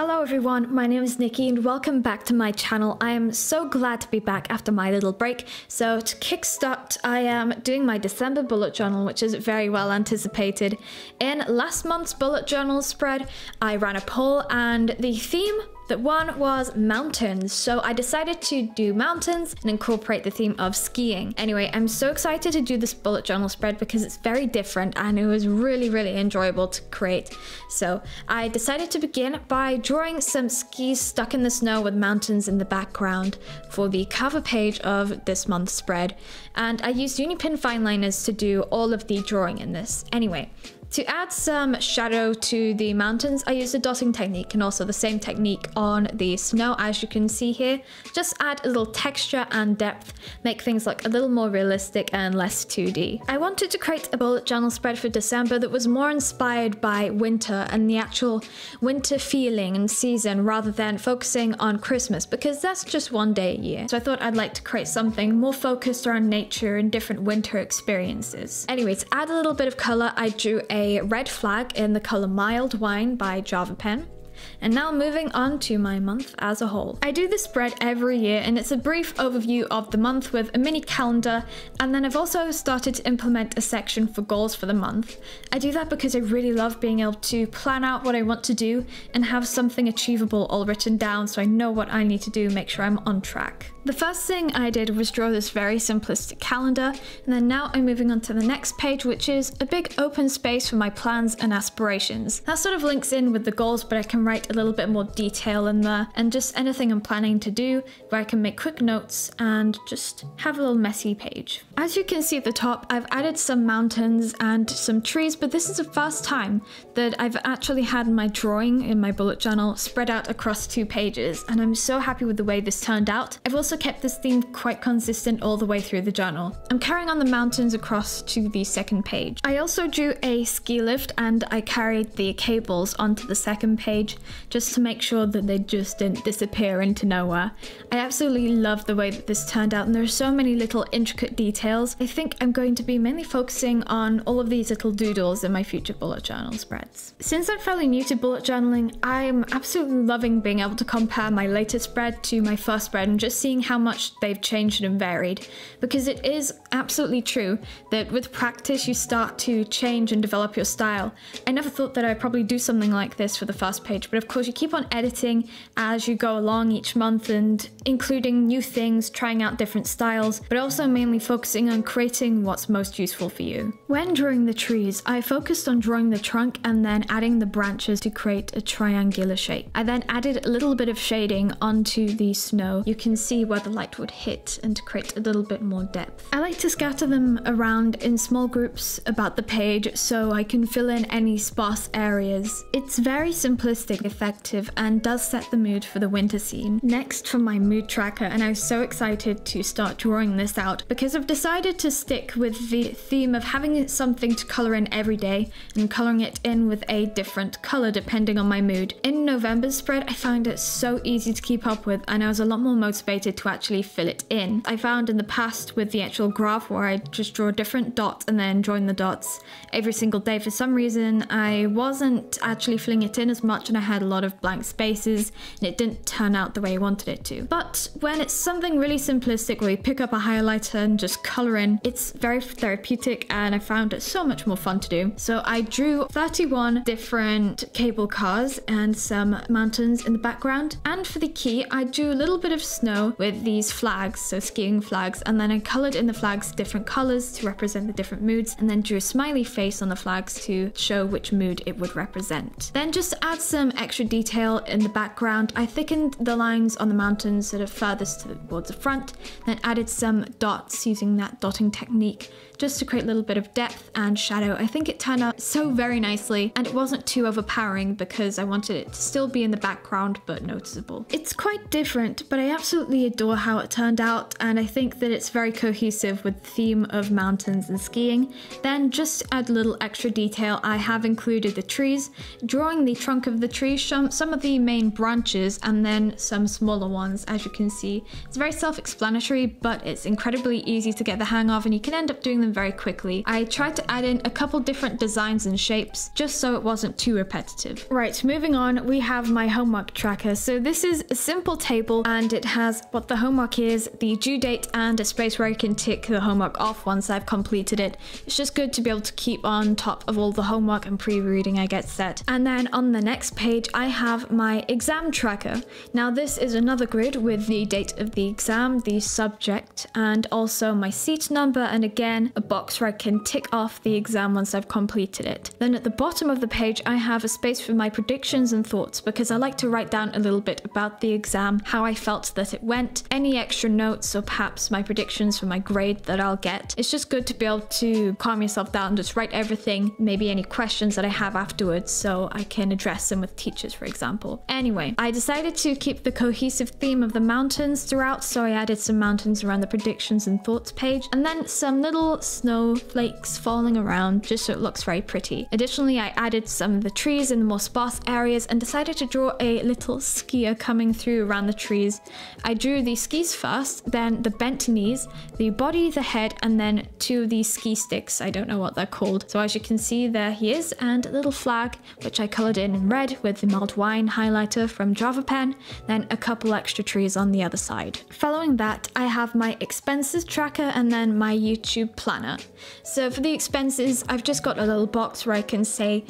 Hello everyone, my name is Nikki and welcome back to my channel. I am so glad to be back after my little break. So to kickstart, I am doing my December bullet journal, which is very well anticipated. In last month's bullet journal spread, I ran a poll and the theme that won was mountains. So I decided to do mountains and incorporate the theme of skiing. Anyway, I'm so excited to do this bullet journal spread because it's very different and it was really enjoyable to create. So I decided to begin by drawing some skis stuck in the snow with mountains in the background for the cover page of this month's spread. And I used Unipin fine liners to do all of the drawing in this. Anyway, to add some shadow to the mountains, I used a dotting technique and also the same technique on the snow, as you can see here. Just add a little texture and depth, make things look a little more realistic and less 2D. I wanted to create a bullet journal spread for December that was more inspired by winter and the actual winter feeling and season rather than focusing on Christmas, because that's just one day a year. So I thought I'd like to create something more focused around nature and different winter experiences. Anyway, to add a little bit of color, I drew a red flag in the color Mild Wine by Java Pen. And now moving on to my month as a whole. I do this spread every year and it's a brief overview of the month with a mini calendar, and then I've also started to implement a section for goals for the month. I do that because I really love being able to plan out what I want to do and have something achievable all written down so I know what I need to do, make sure I'm on track. The first thing I did was draw this very simplistic calendar, and then now I'm moving on to the next page, which is a big open space for my plans and aspirations. That sort of links in with the goals, but I can write a little bit more detail in there and just anything I'm planning to do, where I can make quick notes and just have a little messy page. As you can see at the top, I've added some mountains and some trees, but this is the first time that I've actually had my drawing in my bullet journal spread out across 2 pages, and I'm so happy with the way this turned out. I've also kept this theme quite consistent all the way through the journal. I'm carrying on the mountains across to the second page. I also drew a ski lift and I carried the cables onto the second page just to make sure that they just didn't disappear into nowhere. I absolutely love the way that this turned out, and there are so many little intricate details. I think I'm going to be mainly focusing on all of these little doodles in my future bullet journal spreads. Since I'm fairly new to bullet journaling, I'm absolutely loving being able to compare my latest spread to my first spread and just seeing how much they've changed and varied, because it is absolutely true that with practice you start to change and develop your style. I never thought that I'd probably do something like this for the first page, but of course you keep on editing as you go along each month and including new things, trying out different styles, but also mainly focusing on creating what's most useful for you. When drawing the trees, I focused on drawing the trunk and then adding the branches to create a triangular shape. I then added a little bit of shading onto the snow. You can see where the light would hit and to create a little bit more depth. I like to scatter them around in small groups about the page so I can fill in any sparse areas. It's very simplistic, effective, and does set the mood for the winter scene. Next, for my mood tracker, and I was so excited to start drawing this out because I've decided to stick with the theme of having something to color in every day and coloring it in with a different color depending on my mood. In November's spread, I found it so easy to keep up with and I was a lot more motivated to actually fill it in. I found in the past with the actual graph where I just draw a different dot and then join the dots every single day, for some reason I wasn't actually filling it in as much and I had a lot of blank spaces and it didn't turn out the way I wanted it to. But when it's something really simplistic where you pick up a highlighter and just color in, it's very therapeutic and I found it so much more fun to do. So I drew 31 different cable cars and some mountains in the background, and for the key I drew a little bit of snow with these flags, so skiing flags, and then I colored in the flags different colors to represent the different moods, and then drew a smiley face on the flags to show which mood it would represent. Then just to add some extra detail in the background, I thickened the lines on the mountains that are furthest towards the front, then added some dots using that dotting technique just to create a little bit of depth and shadow. I think it turned out so very nicely and it wasn't too overpowering because I wanted it to still be in the background but noticeable. It's quite different, but I absolutely adore how it turned out and I think that it's very cohesive with the theme of mountains and skiing. Then just to add a little extra detail, I have included the trees, drawing the trunk of the tree, some of the main branches and then some smaller ones. As you can see, it's very self-explanatory, but it's incredibly easy to get the hang of and you can end up doing them them very quickly. I tried to add in a couple different designs and shapes just so it wasn't too repetitive. Right, moving on, we have my homework tracker. So this is a simple table and it has what the homework is, the due date, and a space where I can tick the homework off once I've completed it. It's just good to be able to keep on top of all the homework and pre-reading I get set. And then on the next page, I have my exam tracker. Now this is another grid with the date of the exam, the subject, and also my seat number, and again, a box where I can tick off the exam once I've completed it. Then at the bottom of the page, I have a space for my predictions and thoughts because I like to write down a little bit about the exam, how I felt that it went, any extra notes, or perhaps my predictions for my grade that I'll get. It's just good to be able to calm yourself down, just write everything, maybe any questions that I have afterwards so I can address them with teachers, for example. Anyway, I decided to keep the cohesive theme of the mountains throughout, so I added some mountains around the predictions and thoughts page, and then some little snowflakes falling around just so it looks very pretty. Additionally, I added some of the trees in the more sparse areas and decided to draw a little skier coming through around the trees. I drew the skis first, then the bent knees, the body, the head, and then two of these ski sticks. I don't know what they're called. So as you can see, there he is, and a little flag which I colored in red with the mulled wine highlighter from Java pen, then a couple extra trees on the other side. Following that, I have my expenses tracker and then my YouTube planner. So for the expenses, I've just got a little box where I can say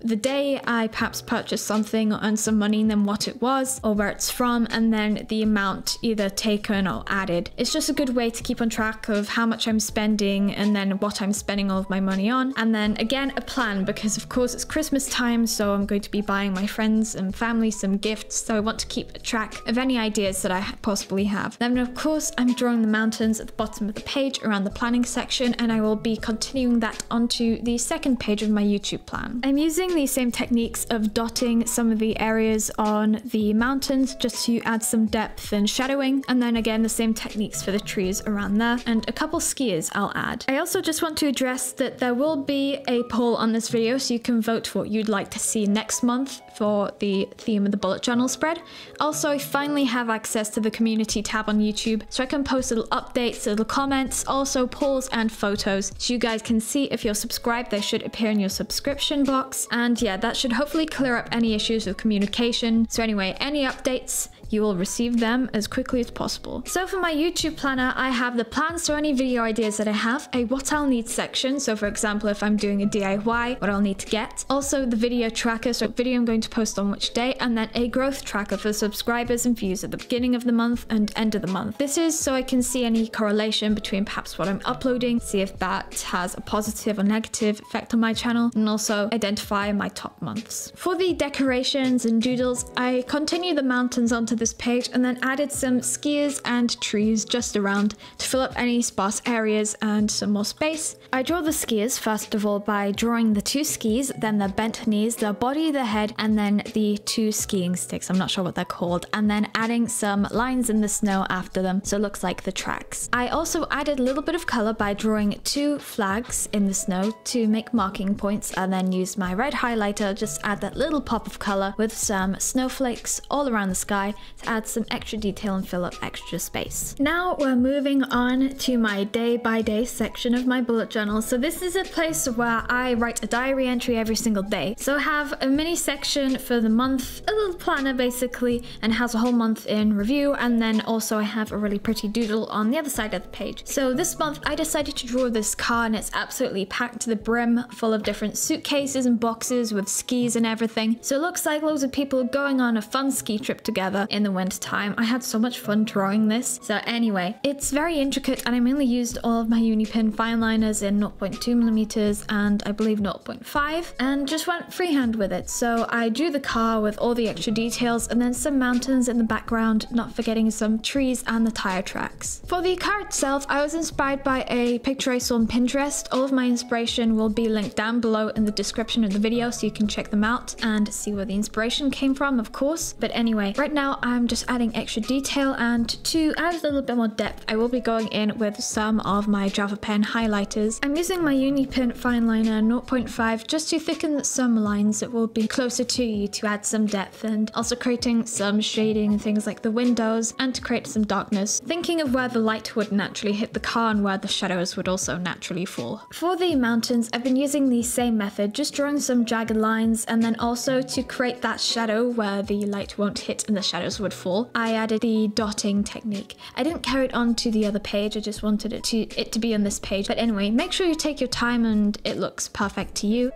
the day I perhaps purchased something or earned some money and then what it was or where it's from, and then the amount either taken or added. It's just a good way to keep on track of how much I'm spending and then what I'm spending all of my money on. And then again, a plan, because of course it's Christmas time, so I'm going to be buying my friends and family some gifts, so I want to keep track of any ideas that I possibly have. Then of course I'm drawing the mountains at the bottom of the page around the planning section, and I will be continuing that onto the second page of my YouTube plan. I'm using the same techniques of dotting some of the areas on the mountains just to add some depth and shadowing, and then again the same techniques for the trees around there, and a couple skiers I'll add. I also just want to address that there will be a poll on this video, so you can vote for what you'd like to see next month for the theme of the bullet journal spread. Also, I finally have access to the community tab on YouTube, so I can post little updates, little comments, also polls and photos, so you guys can see if you're subscribed. They should appear in your subscription box, and yeah, that should hopefully clear up any issues with communication. So anyway, any updates, you will receive them as quickly as possible. So for my YouTube planner, I have the plans, so any video ideas that I have, a what I'll need section, so for example if I'm doing a DIY, what I'll need to get, also the video tracker, so what video I'm going to post on which day, and then a growth tracker for subscribers and views at the beginning of the month and end of the month. This is so I can see any correlation between perhaps what I'm uploading, see if that has a positive or negative effect on my channel, and also identify my top months. For the decorations and doodles, I continue the mountains onto this page and then added some skiers and trees just around to fill up any sparse areas and some more space. I draw the skiers first of all by drawing the two skis, then the bent knees, the body, the head, and then the two skiing sticks, I'm not sure what they're called, and then adding some lines in the snow after them so it looks like the tracks. I also added a little bit of color by drawing two flags in the snow to make marking points, and then used my red highlighter just add that little pop of color with some snowflakes all around the sky to add some extra detail and fill up extra space. Now we're moving on to my day-by-day section of my bullet journal. So this is a place where I write a diary entry every single day. So I have a mini section for the month, a little planner basically, and has a whole month in review, and then also I have a really pretty doodle on the other side of the page. So this month I decided to draw this car, and it's absolutely packed to the brim full of different suitcases and boxes with skis and everything. So it looks like loads of people going on a fun ski trip together in the winter time. I had so much fun drawing this. So anyway, it's very intricate, and I mainly used all of my Unipin fine liners in 0.2mm and I believe 0.5, and just went freehand with it. So I drew the car with all the extra details and then some mountains in the background, not forgetting some trees and the tire tracks. For the car itself, I was inspired by a picture I saw on Pinterest. All of my inspiration will be linked down below in the description of the video so you can check them out and see where the inspiration came from, of course. But anyway, right now I'm just adding extra detail, and to add a little bit more depth, I will be going in with some of my Java pen highlighters. I'm using my uni pen fine liner 0.5 just to thicken some lines that will be closer to you to add some depth, and also creating some shading and things like the windows, and to create some darkness, thinking of where the light would naturally hit the car and where the shadows would also naturally fall. For the mountains, I've been using the same method, just drawing some jagged lines, and then also to create that shadow where the light won't hit and the shadows would fall, I added the dotting technique. I didn't carry it on to the other page, I just wanted it to be on this page. But anyway, make sure you take your time and it looks perfect to you.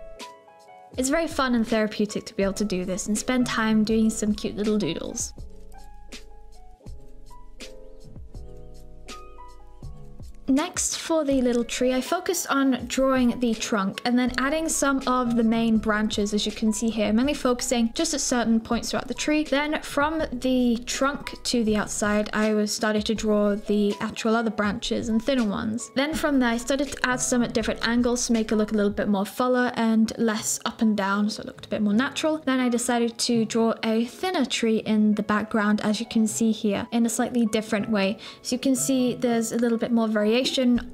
It's very fun and therapeutic to be able to do this and spend time doing some cute little doodles. Next, for the little tree, I focused on drawing the trunk and then adding some of the main branches, as you can see here, mainly focusing just at certain points throughout the tree. Then from the trunk to the outside, I started to draw the actual other branches and thinner ones. Then from there, I started to add some at different angles to make it look a little bit more fuller and less up and down, so it looked a bit more natural. Then I decided to draw a thinner tree in the background, as you can see here, in a slightly different way. So you can see there's a little bit more variation.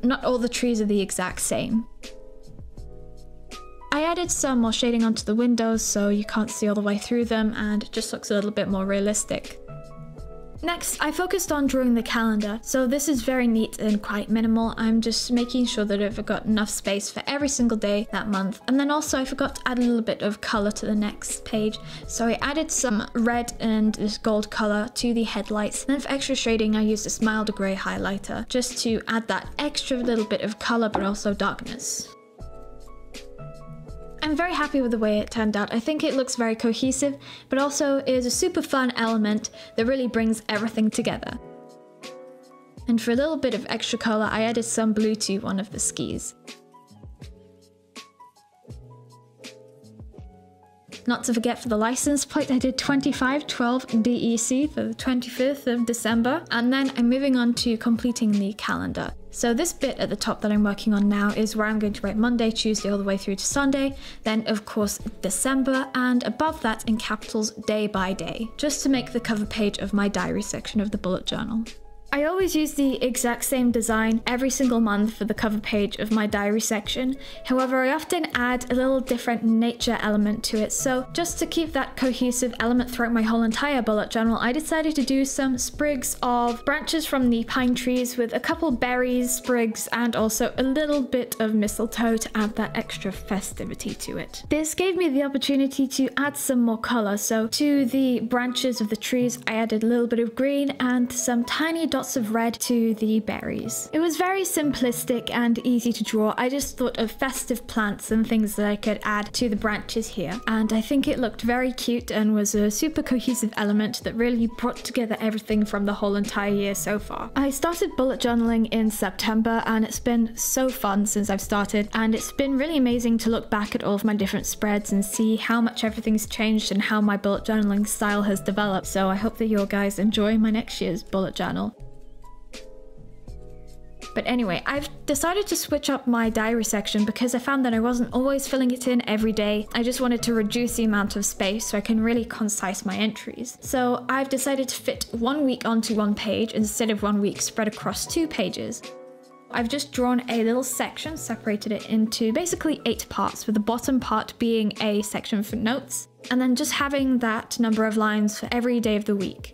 Not all the trees are the exact same. I added some more shading onto the windows so you can't see all the way through them, and it just looks a little bit more realistic. Next, I focused on drawing the calendar. So this is very neat and quite minimal. I'm just making sure that I've got enough space for every single day that month. And then also I forgot to add a little bit of color to the next page. So I added some red and this gold color to the headlights. And then for extra shading, I used a mild gray highlighter just to add that extra little bit of color, but also darkness. I'm very happy with the way it turned out. I think it looks very cohesive, but also is a super fun element that really brings everything together. And for a little bit of extra color, I added some blue to one of the skis. Not to forget, for the license plate, I did 2512 DEC for the 25th of December. And then I'm moving on to completing the calendar. So this bit at the top that I'm working on now is where I'm going to write Monday, Tuesday, all the way through to Sunday. Then of course December, and above that in capitals, day by day, just to make the cover page of my diary section of the bullet journal. I always use the exact same design every single month for the cover page of my diary section. However, I often add a little different nature element to it. So just to keep that cohesive element throughout my whole entire bullet journal, I decided to do some sprigs of branches from the pine trees with a couple berries, sprigs, and also a little bit of mistletoe to add that extra festivity to it. This gave me the opportunity to add some more color. So to the branches of the trees, I added a little bit of green and some tiny dots of red to the berries. It was very simplistic and easy to draw. I just thought of festive plants and things that I could add to the branches here, and I think it looked very cute and was a super cohesive element that really brought together everything from the whole entire year so far. I started bullet journaling in September, and it's been so fun since I've started, and it's been really amazing to look back at all of my different spreads and see how much everything's changed and how my bullet journaling style has developed. So I hope that you guys enjoy my next year's bullet journal. But anyway, I've decided to switch up my diary section because I found that I wasn't always filling it in every day. I just wanted to reduce the amount of space so I can really concise my entries. So I've decided to fit 1 week onto one page instead of 1 week spread across 2 pages. I've just drawn a little section, separated it into basically 8 parts, with the bottom part being a section for notes, and then just having that number of lines for every day of the week.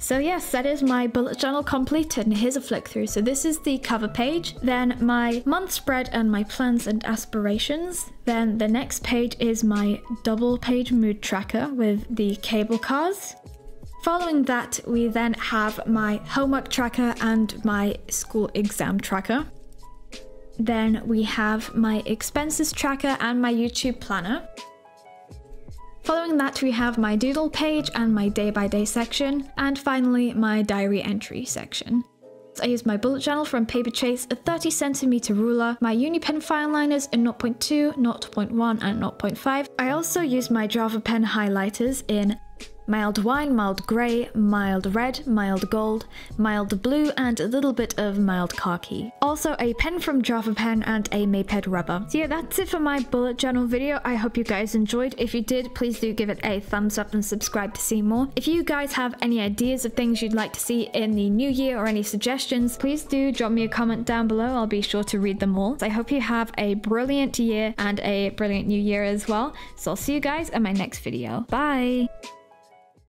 So yes, that is my bullet journal completed, and here's a flick through. So this is the cover page, then my month spread and my plans and aspirations. Then the next page is my double page mood tracker with the cable cars. Following that, we then have my homework tracker and my school exam tracker. Then we have my expenses tracker and my YouTube planner. Following that, we have my doodle page and my day-by-day section, and finally my diary entry section. I use my bullet journal from Paper Chase, a 30cm ruler, my uni pen fine liners in 0.2, 0.1 and 0.5. I also use my Java pen highlighters in mild wine, mild grey, mild red, mild gold, mild blue, and a little bit of mild khaki. Also a pen from Java Pen and a Maped rubber. So yeah, that's it for my bullet journal video. I hope you guys enjoyed. If you did, please do give it a thumbs up and subscribe to see more. If you guys have any ideas of things you'd like to see in the new year or any suggestions, please do drop me a comment down below. I'll be sure to read them all. So I hope you have a brilliant year and a brilliant new year as well. So I'll see you guys in my next video. Bye!